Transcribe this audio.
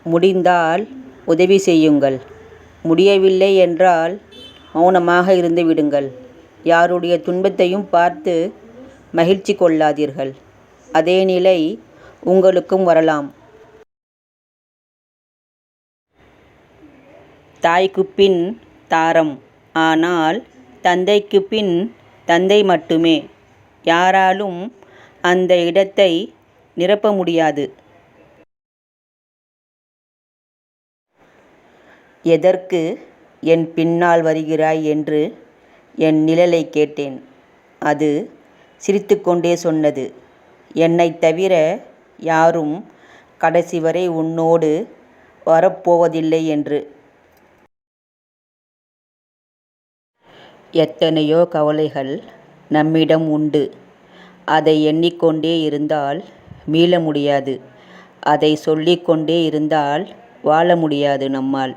முடிந்தால் உதவி செய்யுங்கள். முடியவில்லை என்றால் மௌனமாக இருந்து விடுங்கள். யாருடைய துன்பத்தையும் பார்த்து மகிழ்ச்சி கொள்ளாதீர்கள். அதே நிலை உங்களுக்கும் வரலாம். தாய்க்குப் பின் தாரம், ஆனால் தந்தைக்குப் பின் தந்தை மட்டுமே. யாராலும் அந்த இடத்தை நிரப்ப முடியாது. எதற்கு என் பின்னால் வருகிறாய் என்று என் நிழலை கேட்டேன். அது சிரித்துக்கொண்டே சொன்னது, என்னைத் தவிர யாரும் கடைசி வரை உன்னோடு வரப்போவதில்லை என்று. எத்தனையோ கவலைகள் நம்மிடம் உண்டு. அதை எண்ணிக்கொண்டே இருந்தால் மீள முடியாது. அதை சொல்லிக்கொண்டே இருந்தால் வாழ முடியாது நம்மால்.